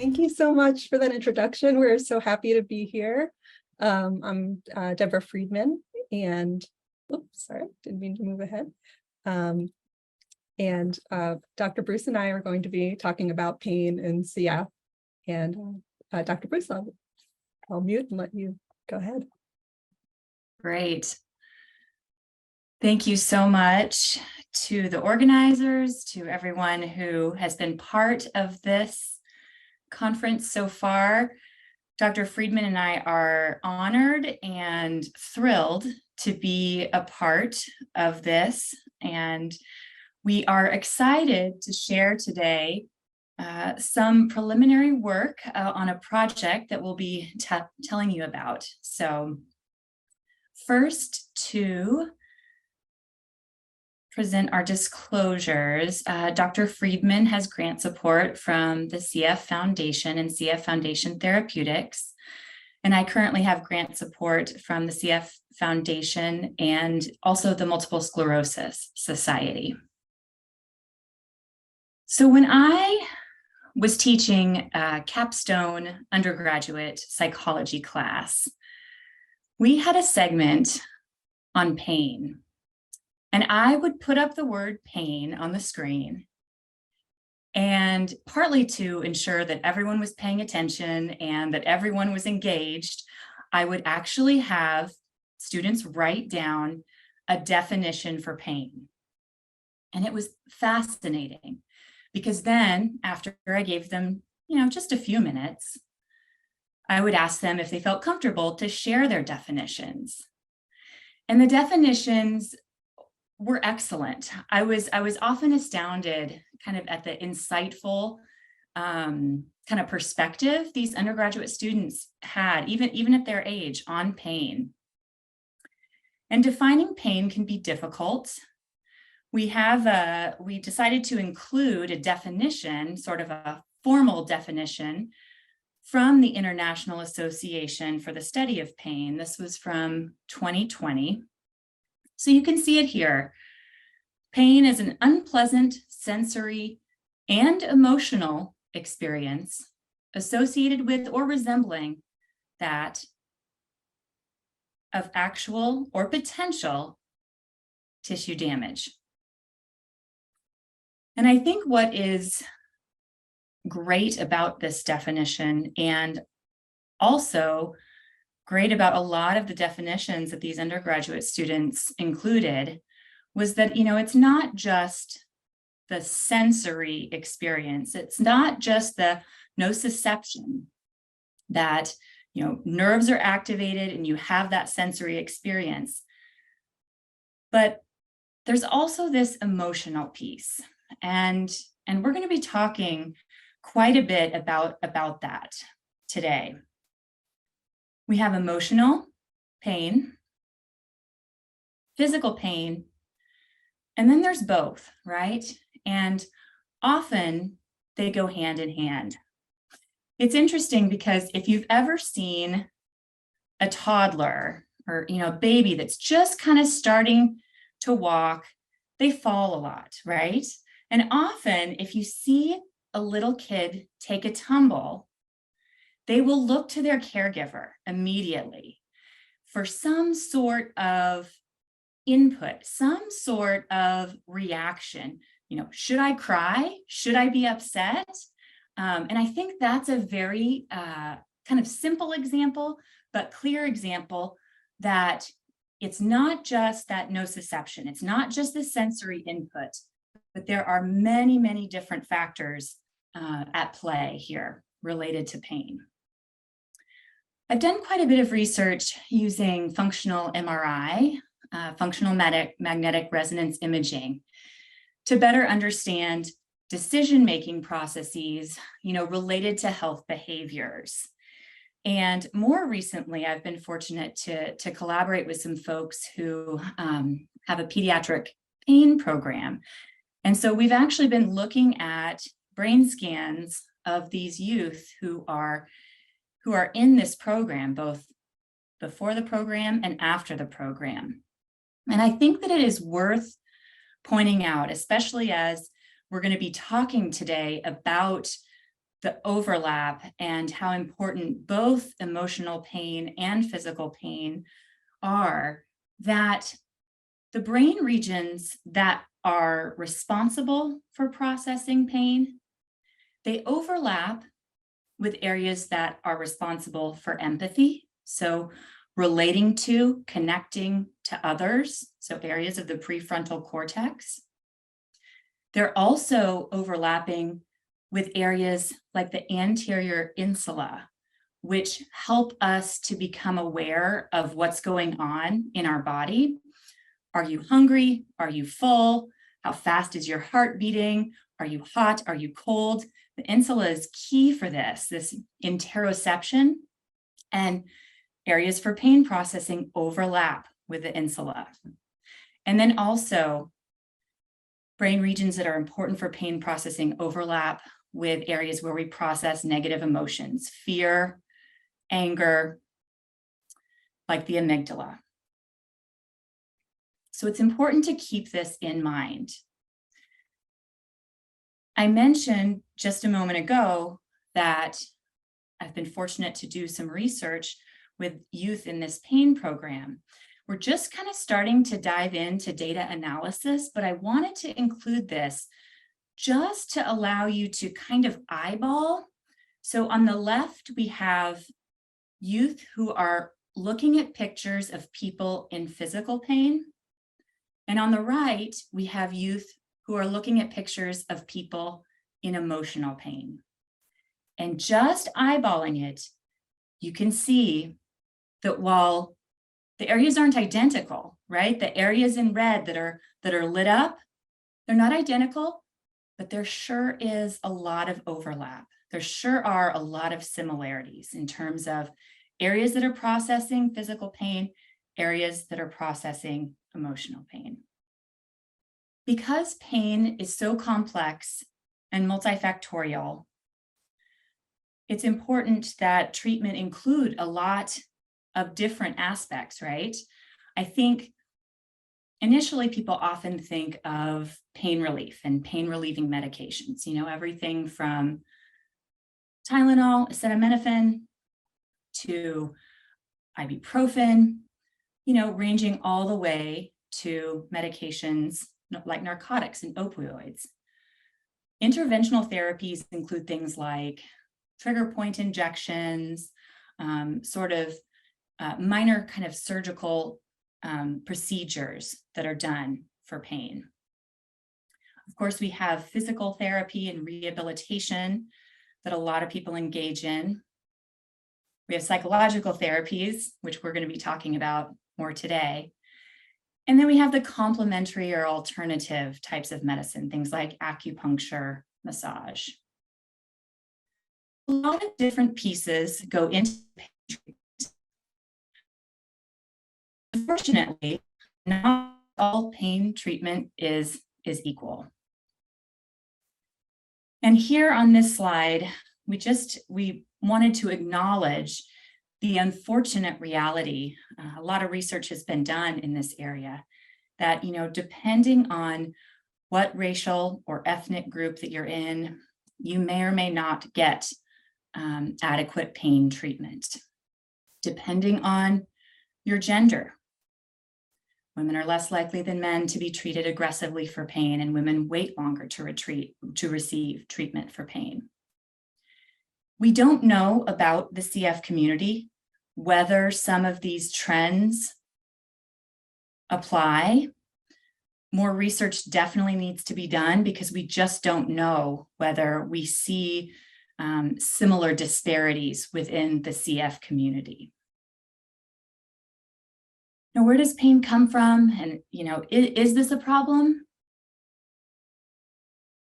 Thank you so much for that introduction. We're so happy to be here. I'm Deborah Friedman, and oops, sorry, didn't mean to move ahead. Dr. Bruce and I are going to be talking about pain in CF. And Dr. Bruce, I'll mute and let you go ahead. Great. Thank you so much to the organizers, to everyone who has been part of this conference so far. Dr. Friedman and I are honored and thrilled to be a part of this, and we are excited to share today some preliminary work on a project that we'll be telling you about. So first, to present our disclosures, Dr. Friedman has grant support from the CF Foundation and CF Foundation Therapeutics. And I currently have grant support from the CF Foundation and also the Multiple Sclerosis Society. So when I was teaching a capstone undergraduate psychology class, we had a segment on pain. And I would put up the word pain on the screen, and partly to ensure that everyone was paying attention and that everyone was engaged, I would actually have students write down a definition for pain. And it was fascinating because then after I gave them, just a few minutes, I would ask them if they felt comfortable to share their definitions. And the definitions were excellent. I was often astounded kind of at the insightful kind of perspective these undergraduate students had, even at their age, on pain. And defining pain can be difficult. We decided to include a definition, sort of a formal definition, from the International Association for the Study of Pain. This was from 2020. So you can see it here. Pain is an unpleasant sensory and emotional experience associated with or resembling that of actual or potential tissue damage. And I think what is great about this definition, and also great about a lot of the definitions that these undergraduate students included, was that, it's not just the sensory experience. It's not just the nociception that, nerves are activated and you have that sensory experience. But there's also this emotional piece. And we're going to be talking quite a bit about that today. We have emotional pain, physical pain, and then there's both, right? And often they go hand in hand. It's interesting because if you've ever seen a toddler or, a baby that's just kind of starting to walk, they fall a lot, right? And often if you see a little kid take a tumble, they will look to their caregiver immediately for some sort of input, some sort of reaction. Should I cry? Should I be upset? And I think that's a very kind of simple example, but clear example that it's not just that nociception. It's not just the sensory input, but there are many, many different factors at play here related to pain. I've done quite a bit of research using functional MRI, functional magnetic resonance imaging, to better understand decision-making processes, related to health behaviors. And more recently, I've been fortunate to collaborate with some folks who have a pediatric pain program. And so we've actually been looking at brain scans of these youth who are in this program, both before the program and after the program. And I think that it is worth pointing out, especially as we're going to be talking today about the overlap and how important both emotional pain and physical pain are, that the brain regions that are responsible for processing pain, they overlap with areas that are responsible for empathy. So relating to, connecting to others, so areas of the prefrontal cortex. They're also overlapping with areas like the anterior insula, which help us to become aware of what's going on in our body. Are you hungry? Are you full? How fast is your heart beating? Are you hot? Are you cold? The insula is key for this interoception, and areas for pain processing overlap with the insula. And then also brain regions that are important for pain processing overlap with areas where we process negative emotions, fear, anger, like the amygdala. So it's important to keep this in mind. I mentioned just a moment ago that I've been fortunate to do some research with youth in this pain program. We're just kind of starting to dive into data analysis, but I wanted to include this just to allow you to kind of eyeball. So on the left, we have youth who are looking at pictures of people in physical pain. And on the right, we have youth who are looking at pictures of people in emotional pain. And just eyeballing it, you can see that while the areas aren't identical, right? The areas in red that are lit up, they're not identical, but there sure is a lot of overlap. There sure are a lot of similarities in terms of areas that are processing physical pain, areas that are processing emotional pain. Because pain is so complex and multifactorial, it's important that treatment include a lot of different aspects, right? I think initially people often think of pain relief and pain relieving medications, everything from Tylenol, acetaminophen to ibuprofen, ranging all the way to medications like narcotics and opioids. Interventional therapies include things like trigger point injections, minor kind of surgical procedures that are done for pain. Of course, we have physical therapy and rehabilitation that a lot of people engage in. We have psychological therapies, which we're going to be talking about more today. And then we have the complementary or alternative types of medicine, things like acupuncture, massage. A lot of different pieces go into pain treatment. Unfortunately, not all pain treatment is equal. And here on this slide, we wanted to acknowledge the unfortunate reality. A lot of research has been done in this area that, depending on what racial or ethnic group that you're in, you may or may not get adequate pain treatment. Depending on your gender, women are less likely than men to be treated aggressively for pain, and women wait longer to receive treatment for pain. We don't know about the CF community, whether some of these trends apply. More research definitely needs to be done because we just don't know whether we see similar disparities within the CF community. Now, where does pain come from? And, is this a problem?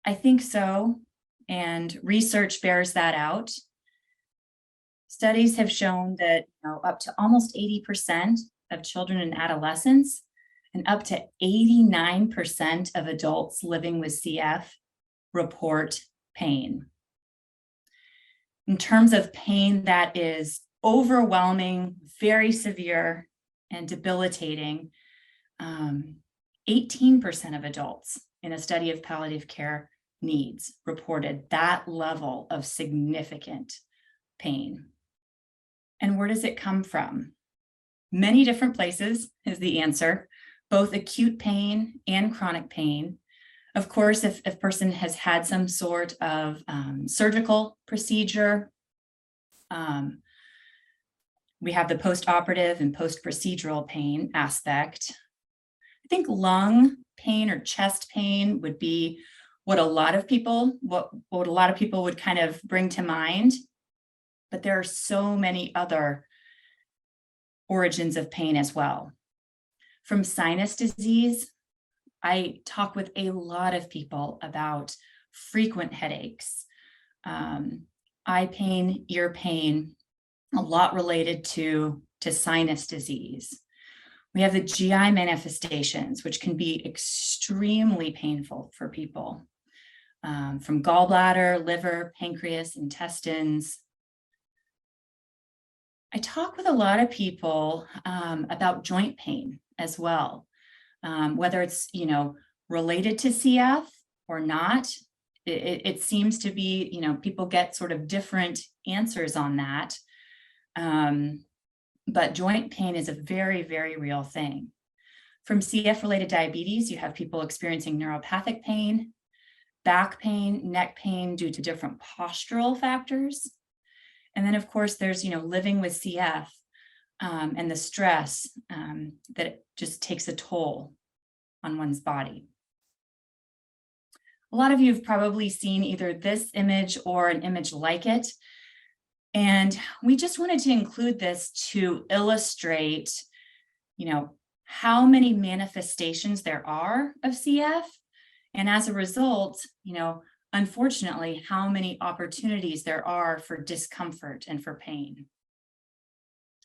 I think so, and research bears that out. Studies have shown that up to almost 80% of children and adolescents and up to 89% of adults living with CF report pain. In terms of pain that is overwhelming, very severe, and debilitating, 18% of adults in a study of palliative care needs reported that level of significant pain. And where does it come from? Many different places is the answer, both acute pain and chronic pain. Of course, if a person has had some sort of surgical procedure, we have the post-operative and post-procedural pain aspect. I think lung pain or chest pain would be what a lot of people would kind of bring to mind. But there are so many other origins of pain as well. From sinus disease, I talk with a lot of people about frequent headaches, eye pain, ear pain, a lot related to sinus disease. We have the GI manifestations, which can be extremely painful for people, from gallbladder, liver, pancreas, intestines. I talk with a lot of people about joint pain as well, whether it's related to CF or not. It seems to be, people get sort of different answers on that. But joint pain is a very, very real thing. From CF-related diabetes, you have people experiencing neuropathic pain, back pain, neck pain due to different postural factors. And then, of course, there's, living with CF and the stress that it just takes a toll on one's body. A lot of you have probably seen either this image or an image like it. And we just wanted to include this to illustrate, how many manifestations there are of CF. And as a result, unfortunately, how many opportunities there are for discomfort and for pain.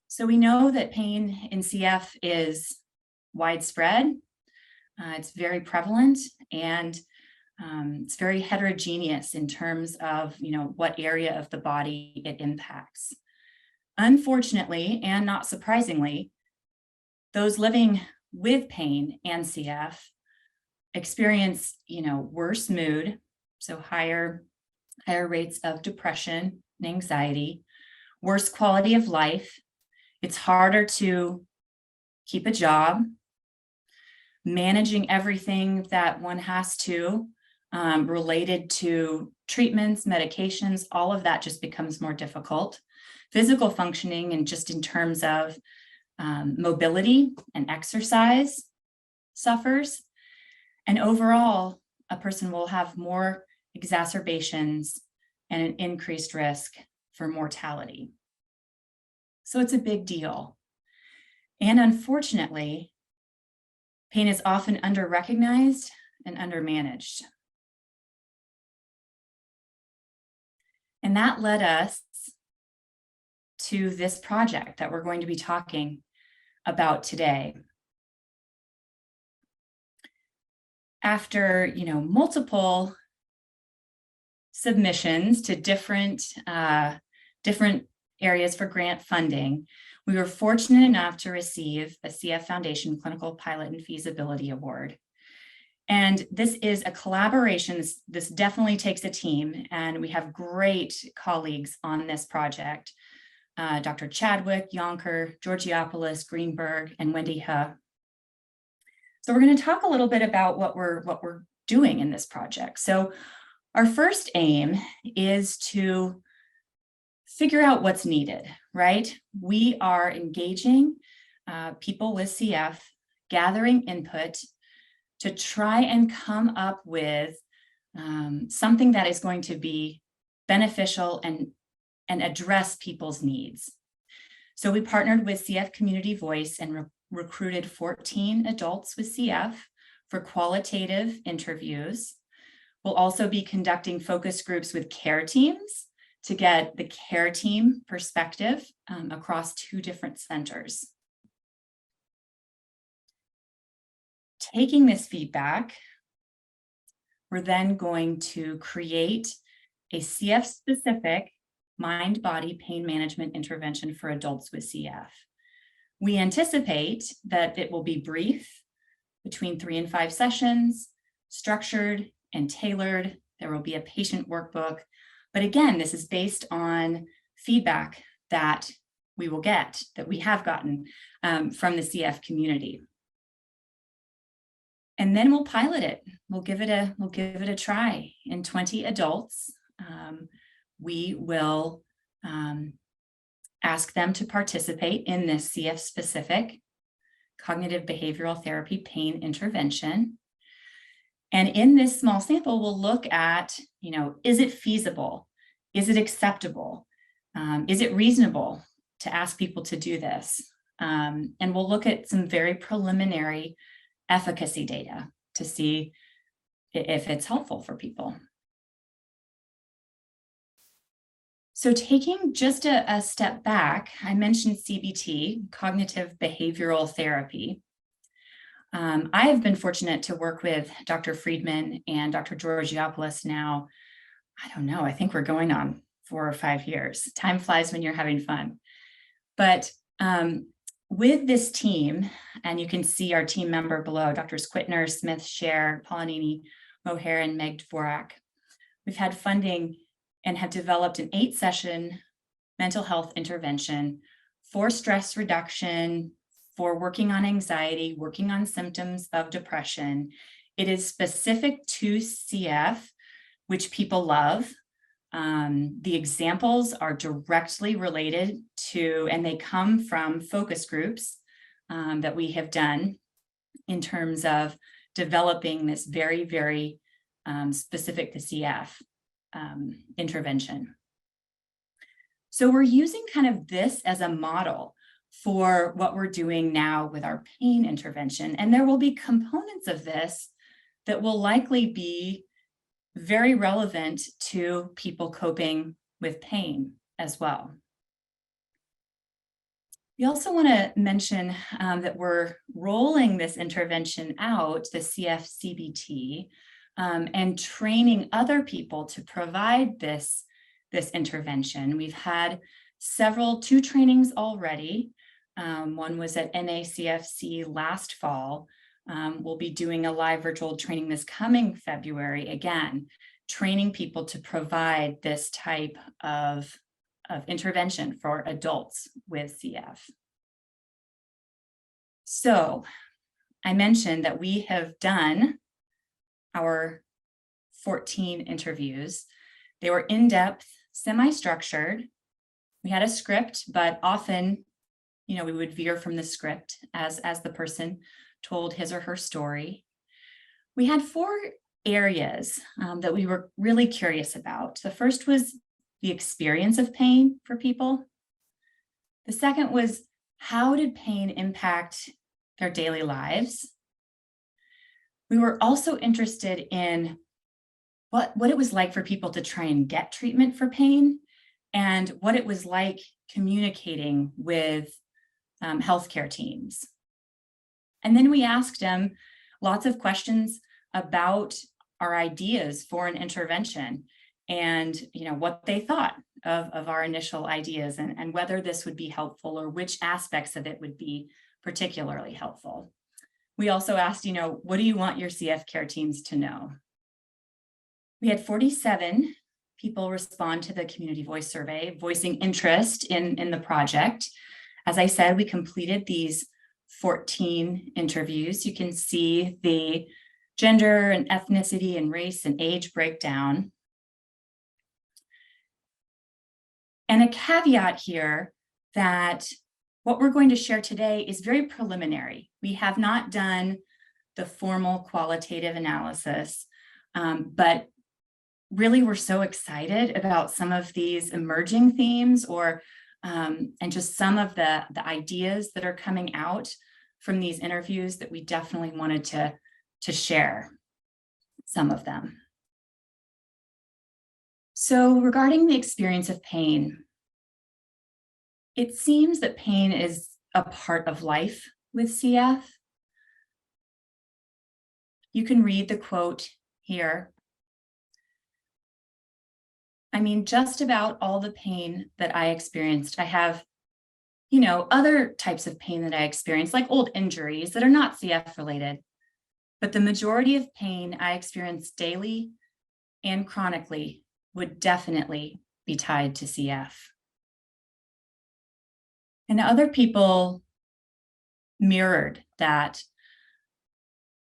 So we know that pain in CF is widespread. It's very prevalent, and it's very heterogeneous in terms of, what area of the body it impacts. Unfortunately, and not surprisingly, those living with pain and CF experience, worse mood, so higher rates of depression and anxiety, worse quality of life. It's harder to keep a job, managing everything that one has to related to treatments, medications, all of that just becomes more difficult. Physical functioning, and just in terms of mobility and exercise, suffers. And overall, a person will have more exacerbations and an increased risk for mortality. So it's a big deal. And unfortunately, pain is often under-recognized and under-managed. And that led us to this project that we're going to be talking about today. After, multiple submissions to different areas for grant funding, we were fortunate enough to receive a CF Foundation Clinical Pilot and Feasibility Award. And this is a collaboration. This definitely takes a team, and we have great colleagues on this project. Dr. Chadwick, Yonker, Georgiopoulos, Greenberg, and Wendy He. So we're going to talk a little bit about what we're doing in this project. So our first aim is to figure out what's needed, right? We are engaging people with CF, gathering input to try and come up with something that is going to be beneficial and address people's needs. So we partnered with CF Community Voice and recruited 14 adults with CF for qualitative interviews. We'll also be conducting focus groups with care teams to get the care team perspective across 2 different centers. Taking this feedback, we're then going to create a CF-specific mind-body pain management intervention for adults with CF. We anticipate that it will be brief, between 3 and 5 sessions, structured and tailored There will be a patient workbook. But again, this is based on feedback that we will get, that we have gotten from the CF community. And then we'll pilot it. We'll give it a try in 20 adults. We will ask them to participate in this CF specific cognitive behavioral therapy pain intervention. And in this small sample, we'll look at, is it feasible? Is it acceptable? Is it reasonable to ask people to do this? And we'll look at some very preliminary efficacy data to see if it's helpful for people. So taking just a step back, I mentioned CBT, cognitive behavioral therapy. I have been fortunate to work with Dr. Friedman and Dr. Georgiopoulos now, I don't know, I think we're going on 4 or 5 years. Time flies when you're having fun. But with this team, and you can see our team member below, Drs. Quittner, Smith, Scher, Polanini, Mohair, and Meg Dvorak, we've had funding and have developed an 8-session mental health intervention for stress reduction, for working on anxiety, working on symptoms of depression. It is specific to CF, which people love. The examples are directly related to, and they come from focus groups that we have done in terms of developing this very, very specific to CF intervention. So we're using kind of this as a model for what we're doing now with our pain intervention. And there will be components of this that will likely be very relevant to people coping with pain as well. We also want to mention that we're rolling this intervention out, the CF-CBT, and training other people to provide this intervention. We've had 2 trainings already. One was at NACFC last fall. We'll be doing a live virtual training this coming February, again, training people to provide this type of intervention for adults with CF. So I mentioned that we have done our 14 interviews. They were in-depth, semi-structured. We had a script, but often, we would veer from the script as the person told his or her story. We had 4 areas that we were really curious about. The first was the experience of pain for people. The second was, how did pain impact their daily lives? We were also interested in what it was like for people to try and get treatment for pain, and what it was like communicating with healthcare teams. And then we asked them lots of questions about our ideas for an intervention and what they thought of our initial ideas and whether this would be helpful or which aspects of it would be particularly helpful. We also asked, what do you want your CF care teams to know? We had 47 people respond to the community voice survey, voicing interest in the project. As I said, we completed these 14 interviews. You can see the gender and ethnicity and race and age breakdown. And a caveat here that what we're going to share today is very preliminary. We have not done the formal qualitative analysis, but really we're so excited about some of these emerging themes and just some of the ideas that are coming out from these interviews that we definitely wanted to share some of them. So regarding the experience of pain, it seems that pain is a part of life with CF. You can read the quote here. I mean, just about all the pain that I experienced, I have, other types of pain that I experienced, like old injuries that are not CF related. But the majority of pain I experience daily and chronically would definitely be tied to CF. And other people mirrored that.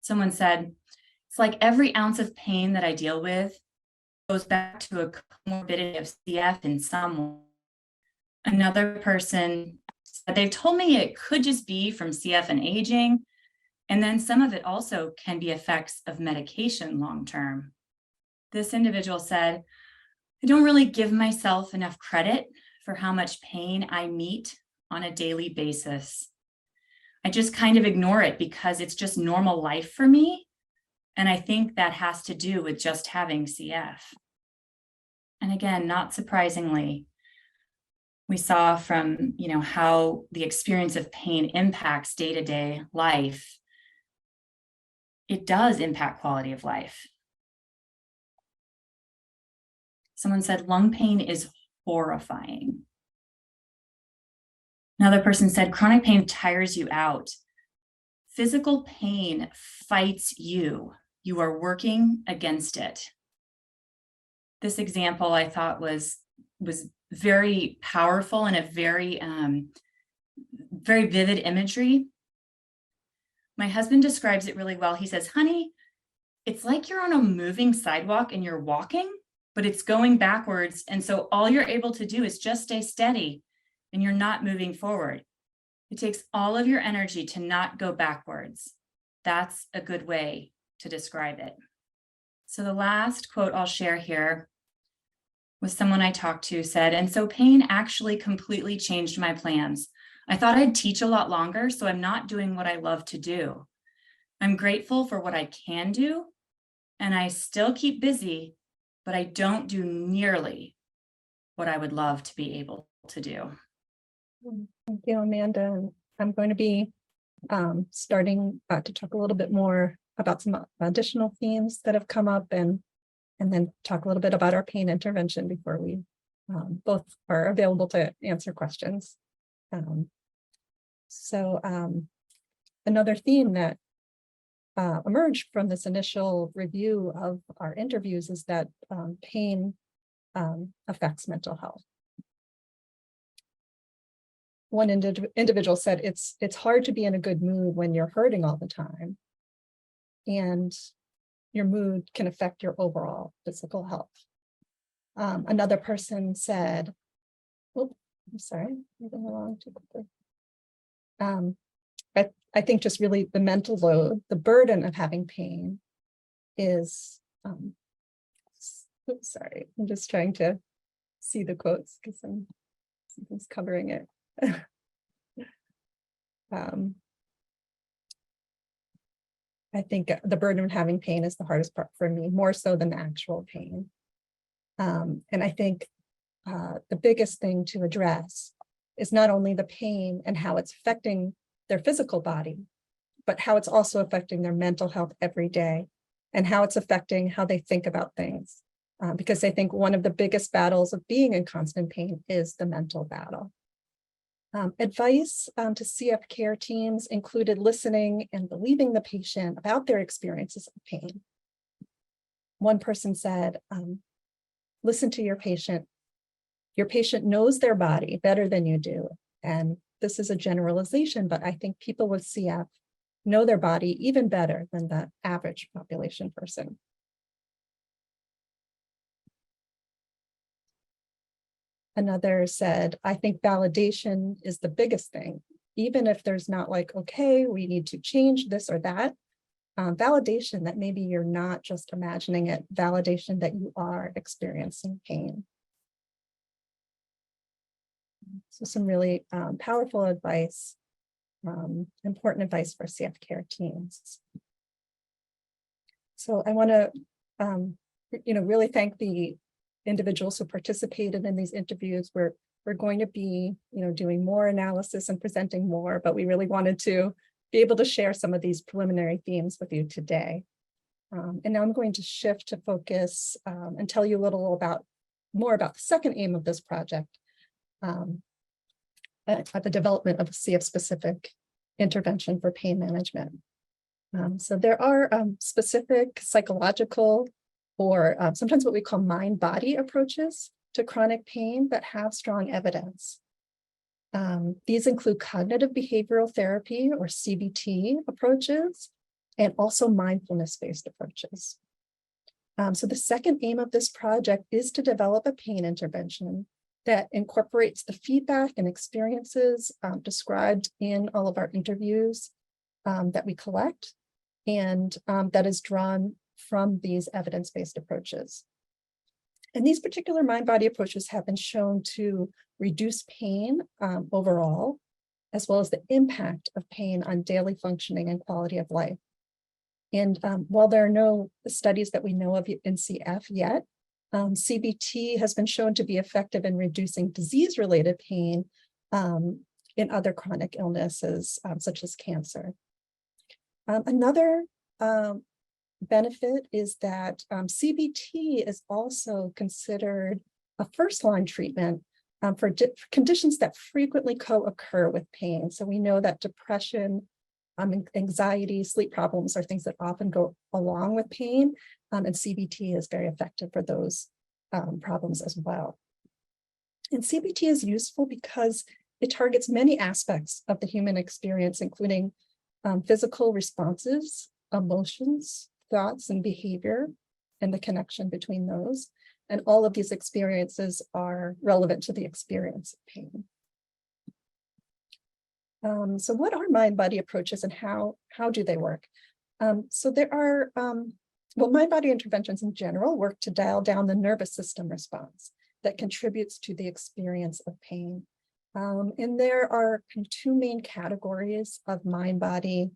Someone said, it's like every ounce of pain that I deal with goes back to a comorbidity of CF in some way. Another person said they've told me it could just be from CF and aging, and then some of it also can be effects of medication long-term. This individual said, I don't really give myself enough credit for how much pain I meet on a daily basis. I just kind of ignore it because it's just normal life for me. And I think that has to do with just having CF. And again, not surprisingly, we saw from, how the experience of pain impacts day-to-day life. It does impact quality of life. Someone said lung pain is horrifying. Another person said chronic pain tires you out. Physical pain fights you. You are working against it. This example I thought was very powerful and a very, very vivid imagery. My husband describes it really well. He says, honey, it's like you're on a moving sidewalk and you're walking, but it's going backwards. And so all you're able to do is just stay steady and you're not moving forward. It takes all of your energy to not go backwards. That's a good way to describe it. So the last quote I'll share here was someone I talked to said, and so pain actually completely changed my plans. I thought I'd teach a lot longer, so I'm not doing what I love to do. I'm grateful for what I can do, and I still keep busy, but I don't do nearly what I would love to be able to do. Thank you, Amanda. And I'm going to be starting to talk a little bit more about some additional themes that have come up and then talk a little bit about our pain intervention before we both are available to answer questions. So another theme that emerged from this initial review of our interviews is that pain affects mental health. One individual said it's hard to be in a good mood when you're hurting all the time, and your mood can affect your overall physical health. Another person said, oh, I'm sorry, moving along too quickly. I think just really the mental load, the burden of having pain is, oops, sorry, I'm just trying to see the quotes because something's covering it. I think the burden of having pain is the hardest part for me, more so than the actual pain. And I think the biggest thing to address is not only the pain and how it's affecting their physical body, but how it's also affecting their mental health every day and how it's affecting how they think about things. Because I think one of the biggest battles of being in constant pain is the mental battle. Advice to CF care teams included listening and believing the patient about their experiences of pain. One person said, listen to your patient. Your patient knows their body better than you do. And this is a generalization, but I think people with CF know their body even better than the average population person. Another said, I think validation is the biggest thing. Even if there's not like, okay, we need to change this or that. Validation that maybe you're not just imagining it, validation that you are experiencing pain. So some really powerful advice, important advice for CF care teams. So I want to, really thank the individuals who participated in these interviews. We're going to be, doing more analysis and presenting more, but we really wanted to be able to share some of these preliminary themes with you today. And now I'm going to shift to focus and tell you a little more about the second aim of this project, at the development of a CF-specific intervention for pain management. So there are specific psychological or sometimes what we call mind-body approaches to chronic pain that have strong evidence. These include cognitive behavioral therapy or CBT approaches, and also mindfulness-based approaches. So the second aim of this project is to develop a pain intervention that incorporates the feedback and experiences described in all of our interviews that we collect, and that is drawn from these evidence-based approaches. And these particular mind-body approaches have been shown to reduce pain overall, as well as the impact of pain on daily functioning and quality of life. And while there are no studies that we know of in CF yet, CBT has been shown to be effective in reducing disease-related pain in other chronic illnesses, such as cancer. Another benefit is that CBT is also considered a first-line treatment for conditions that frequently co-occur with pain. So we know that depression, anxiety, sleep problems are things that often go along with pain, and CBT is very effective for those problems as well. And CBT is useful because it targets many aspects of the human experience, including physical responses, emotions, thoughts, and behavior, and the connection between those. And all of these experiences are relevant to the experience of pain. So what are mind-body approaches and how do they work? So there are, well, mind-body interventions in general work to dial down the nervous system response that contributes to the experience of pain. And there are two main categories of mind-body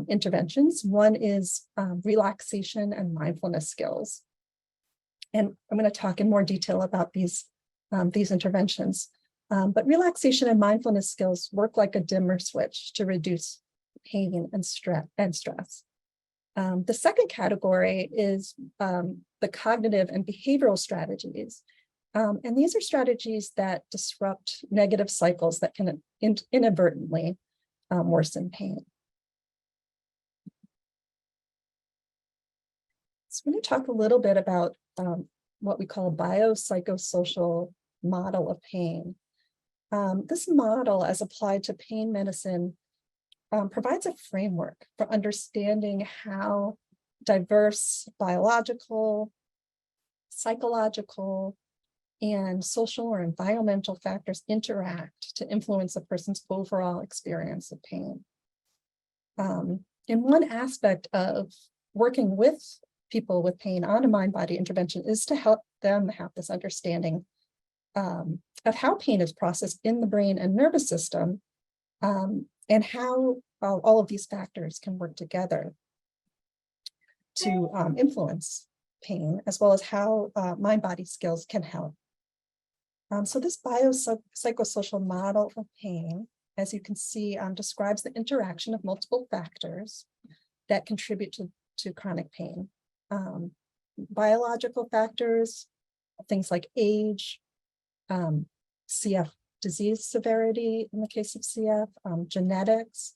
interventions. One is relaxation and mindfulness skills. And I'm going to talk in more detail about these interventions. But relaxation and mindfulness skills work like a dimmer switch to reduce pain and stress. The second category is the cognitive and behavioral strategies. And these are strategies that disrupt negative cycles that can inadvertently worsen pain. So I'm going to talk a little bit about what we call a biopsychosocial model of pain. This model, as applied to pain medicine, provides a framework for understanding how diverse biological, psychological, and social or environmental factors interact to influence a person's overall experience of pain. And one aspect of working with people with pain on a mind-body intervention is to help them have this understanding of how pain is processed in the brain and nervous system, and how all of these factors can work together to influence pain, as well as how mind-body skills can help. So this biopsychosocial model of pain, as you can see, describes the interaction of multiple factors that contribute to chronic pain. Biological factors, things like age, CF disease severity in the case of CF, genetics,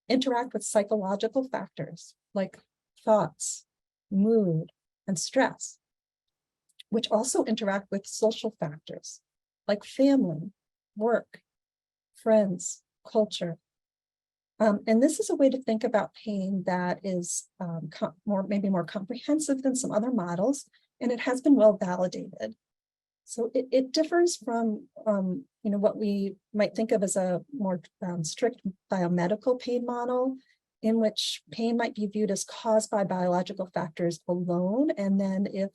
interact with psychological factors like thoughts, mood, and stress, which also interact with social factors like family, work, friends, culture. And this is a way to think about pain that is maybe more comprehensive than some other models, and it has been well validated. So it differs from what we might think of as a more strict biomedical pain model, in which pain might be viewed as caused by biological factors alone, and then if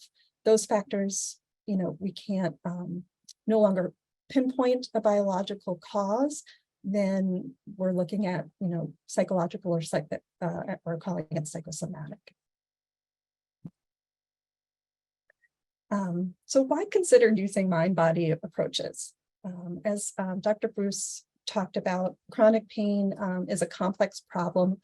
those factors, we can't no longer pinpoint a biological cause, then we're looking at, psychological or we're calling it psychosomatic. So why consider using mind-body approaches? As Dr. Bruce talked about, chronic pain is a complex problem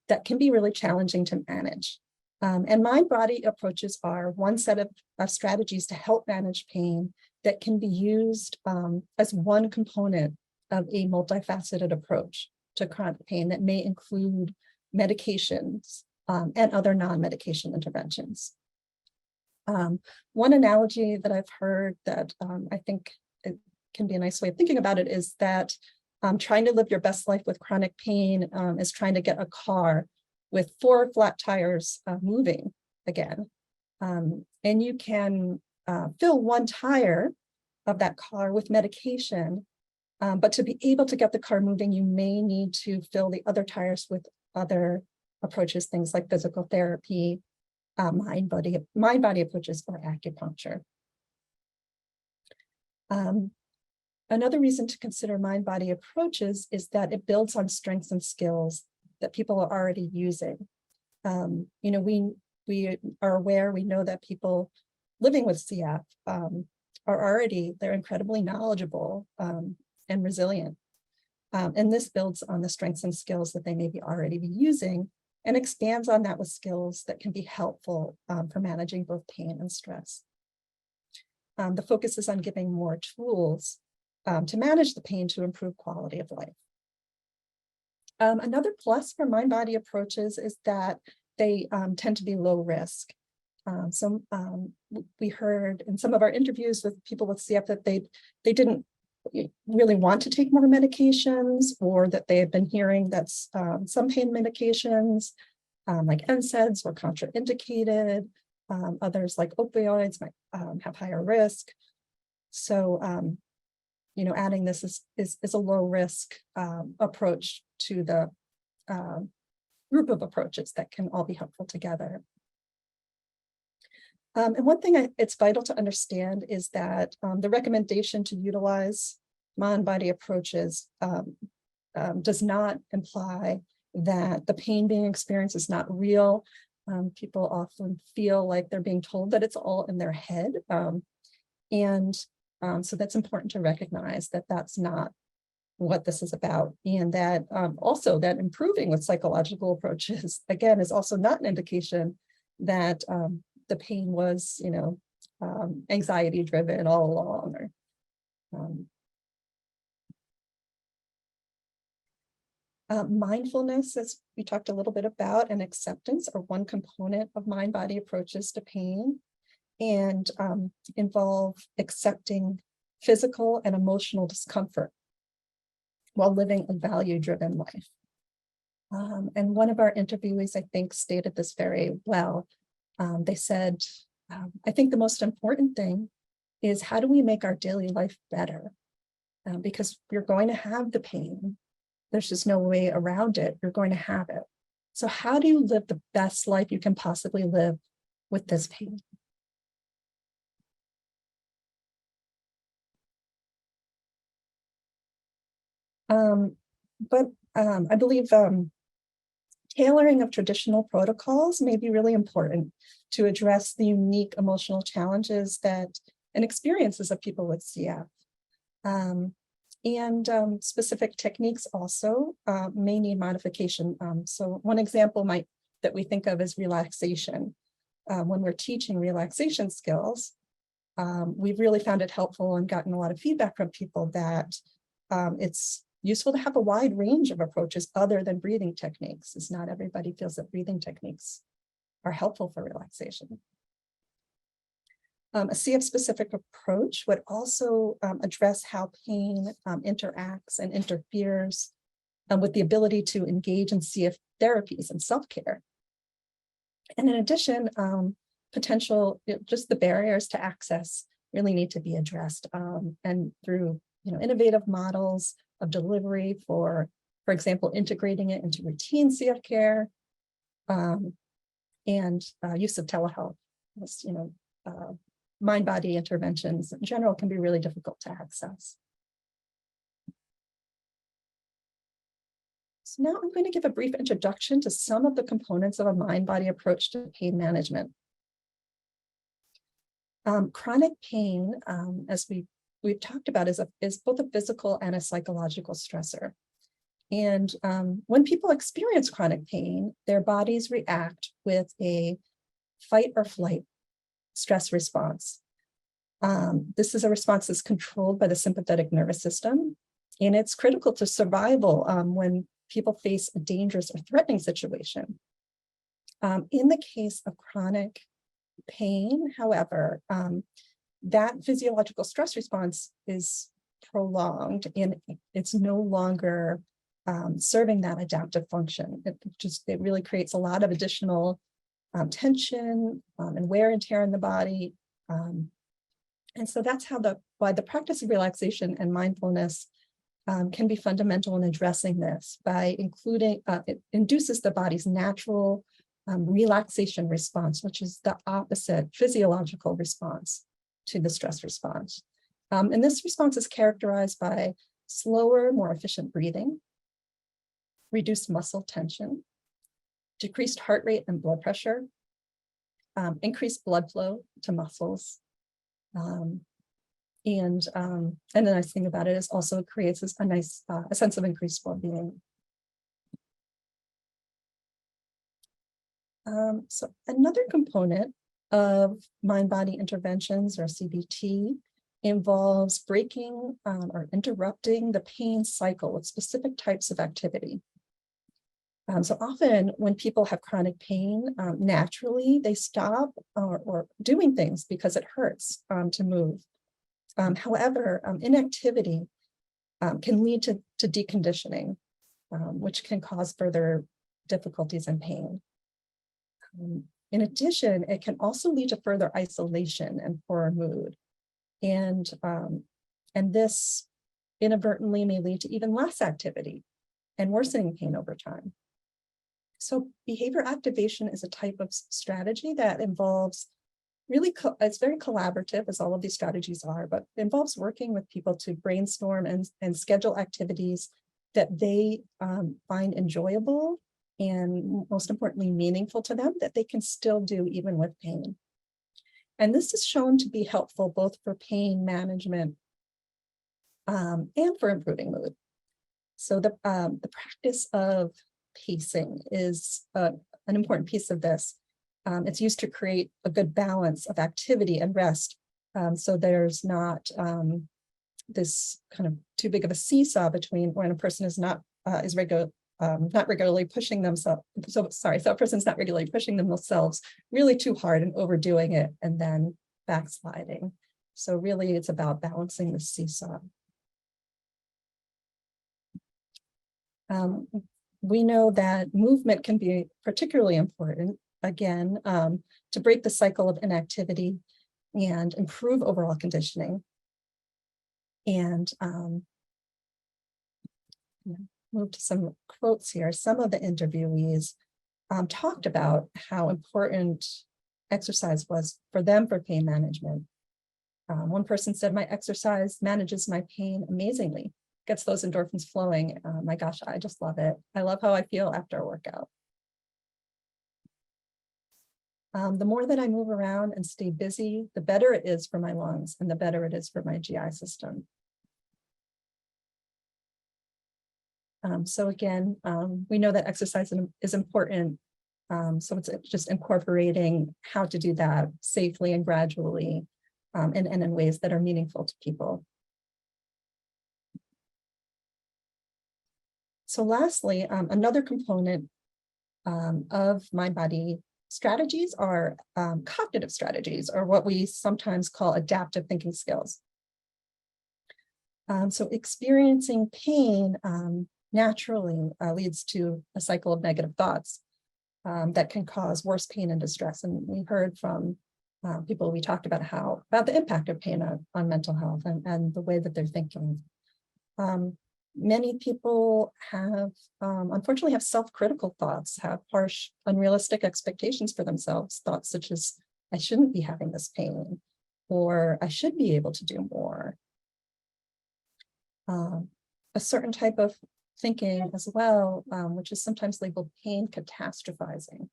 that can be really challenging to manage. And mind-body approaches are one set of strategies to help manage pain that can be used as one component of a multifaceted approach to chronic pain that may include medications and other non-medication interventions. One analogy that I've heard that I think it can be a nice way of thinking about it is that trying to live your best life with chronic pain is trying to get a car with 4 flat tires moving again. And you can fill 1 tire of that car with medication, but to be able to get the car moving, you may need to fill the other tires with other approaches, things like physical therapy, mind-body approaches, or acupuncture. Another reason to consider mind-body approaches is that it builds on strengths and skills that people are already using. We are aware, we know that people living with CF they're incredibly knowledgeable and resilient. And this builds on the strengths and skills that they may be already be using and expands on that with skills that can be helpful for managing both pain and stress. The focus is on giving more tools to manage the pain to improve quality of life. Another plus for mind-body approaches is that they tend to be low risk. We heard in some of our interviews with people with CF that they didn't really want to take more medications, or that they had been hearing that some pain medications like NSAIDs were contraindicated. Others like opioids might have higher risk. So, adding this is a low risk approach to the group of approaches that can all be helpful together. And one thing it's vital to understand is that the recommendation to utilize mind-body approaches does not imply that the pain being experienced is not real. People often feel like they're being told that it's all in their head. So that's important to recognize that that's not what this is about. And that also that improving with psychological approaches, again, is also not an indication that the pain was, anxiety driven all along. Mindfulness, as we talked a little bit about, and acceptance are one component of mind-body approaches to pain, and involve accepting physical and emotional discomfort while living a value-driven life. And one of our interviewees, I think, stated this very well. They said, I think the most important thing is, how do we make our daily life better? Because you're going to have the pain. There's just no way around it. You're going to have it. So how do you live the best life you can possibly live with this pain? I believe tailoring of traditional protocols may be really important to address the unique emotional challenges and experiences of people with CF. Specific techniques also may need modification. So one example that we think of is relaxation. When we're teaching relaxation skills, we've really found it helpful and gotten a lot of feedback from people that it's useful to have a wide range of approaches other than breathing techniques, as not everybody feels that breathing techniques are helpful for relaxation. A CF-specific approach would also address how pain interacts and interferes with the ability to engage in CF therapies and self-care. And in addition, just the barriers to access really need to be addressed, and through innovative models of delivery for example, integrating it into routine CF care, and use of telehealth. Mind-body interventions in general can be really difficult to access. So now I'm going to give a brief introduction to some of the components of a mind-body approach to pain management. Chronic pain, as we've talked about, is both a physical and a psychological stressor. And when people experience chronic pain, their bodies react with a fight or flight stress response. This is a response that's controlled by the sympathetic nervous system, and it's critical to survival when people face a dangerous or threatening situation. In the case of chronic pain, however, that physiological stress response is prolonged and it's no longer serving that adaptive function. It really creates a lot of additional tension and wear and tear in the body. And so that's how why the practice of relaxation and mindfulness can be fundamental in addressing this by including, it induces the body's natural relaxation response, which is the opposite physiological response to the stress response. And this response is characterized by slower, more efficient breathing, reduced muscle tension, decreased heart rate and blood pressure, increased blood flow to muscles. And the nice thing about it is also it creates a sense of increased well-being. So another component of mind-body interventions, or CBT, involves breaking or interrupting the pain cycle with specific types of activity. So often when people have chronic pain, naturally they stop or doing things because it hurts to move. However, inactivity can lead to deconditioning, which can cause further difficulties and pain. In addition, it can also lead to further isolation and poorer mood. And this inadvertently may lead to even less activity and worsening pain over time. So behavior activation is a type of strategy that involves it's very collaborative, as all of these strategies are, but involves working with people to brainstorm and schedule activities that they find enjoyable and, most importantly, meaningful to them, that they can still do even with pain. And this is shown to be helpful both for pain management and for improving mood. So the practice of pacing is an important piece of this. It's used to create a good balance of activity and rest. So there's not this kind of too big of a seesaw between when a person is not regularly pushing themselves. So a person's not regularly pushing themselves really too hard and overdoing it and then backsliding. So really it's about balancing the seesaw. We know that movement can be particularly important, again, to break the cycle of inactivity and improve overall conditioning. And move to some quotes here. Some of the interviewees talked about how important exercise was for them for pain management. One person said, "My exercise manages my pain amazingly. Gets those endorphins flowing. My gosh, I just love it. I love how I feel after a workout. The more that I move around and stay busy, the better it is for my lungs and the better it is for my GI system." So again, we know that exercise is important. So it's just incorporating how to do that safely and gradually and in ways that are meaningful to people. So lastly, another component of mind-body strategies are cognitive strategies, or what we sometimes call adaptive thinking skills. So experiencing pain naturally leads to a cycle of negative thoughts that can cause worse pain and distress. And we heard from people, we talked about the impact of pain on mental health and the way that they're thinking. Many people unfortunately have self-critical thoughts, have harsh, unrealistic expectations for themselves, thoughts such as, I shouldn't be having this pain, or I should be able to do more. A certain type of thinking as well, which is sometimes labeled pain catastrophizing,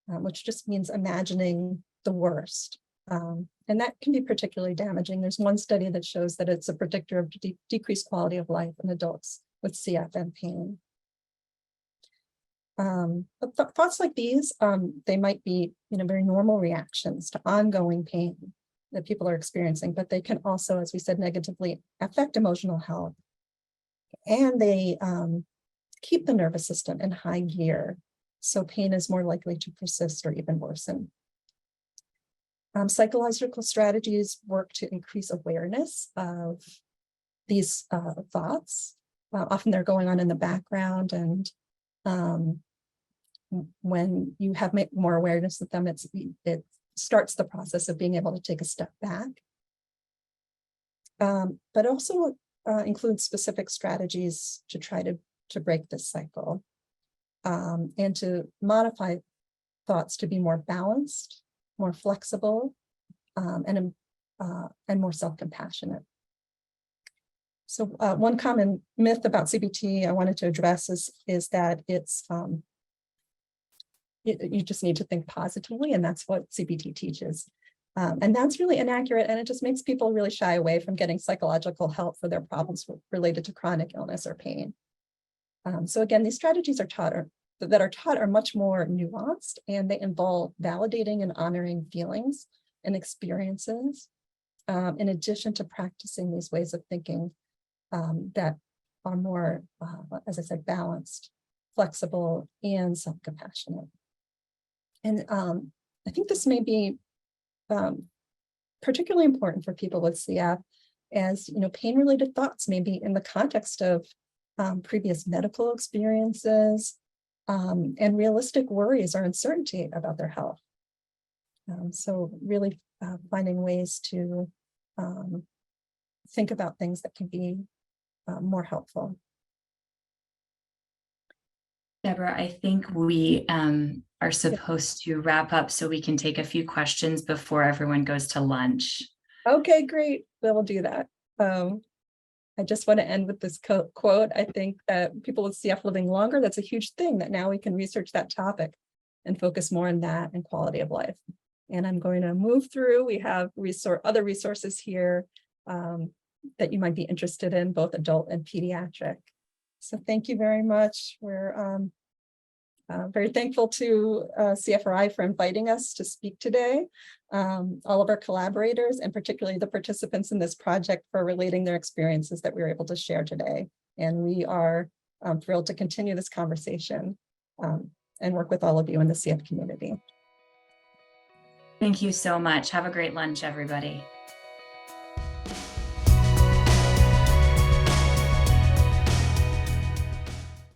which just means imagining the worst. And that can be particularly damaging. There's one study that shows that it's a predictor of decreased quality of life in adults with CF and pain. But thoughts like these, they might be, very normal reactions to ongoing pain that people are experiencing, but they can also, as we said, negatively affect emotional health. And they keep the nervous system in high gear. So pain is more likely to persist or even worsen. Psychological strategies work to increase awareness of these thoughts. Often they're going on in the background, and when you have more awareness of them, it starts the process of being able to take a step back. But also includes specific strategies to try to break this cycle, and to modify thoughts to be more balanced, more flexible, and more self-compassionate. So one common myth about CBT I wanted to address is that it's you just need to think positively, and that's what CBT teaches. And that's really inaccurate, and it just makes people really shy away from getting psychological help for their problems related to chronic illness or pain. So again, these strategies that are taught are much more nuanced, and they involve validating and honoring feelings and experiences, in addition to practicing these ways of thinking that are more, as I said, balanced, flexible, and self-compassionate. And I think this may be particularly important for people with CF, as pain-related thoughts may be in the context of previous medical experiences, and realistic worries or uncertainty about their health. So really finding ways to think about things that can be more helpful. Deborah, I think we are supposed to wrap up so we can take a few questions before everyone goes to lunch. Okay, great. We'll do that. I just want to end with this quote. I think that people with CF living longer, that's a huge thing, that now we can research that topic and focus more on that and quality of life. And I'm going to move through. We have other resources here that you might be interested in, both adult and pediatric. So thank you very much. We're very thankful to CFRI for inviting us to speak today. All of our collaborators, and particularly the participants in this project, for relating their experiences that we were able to share today. And we are thrilled to continue this conversation and work with all of you in the CF community. Thank you so much. Have a great lunch, everybody.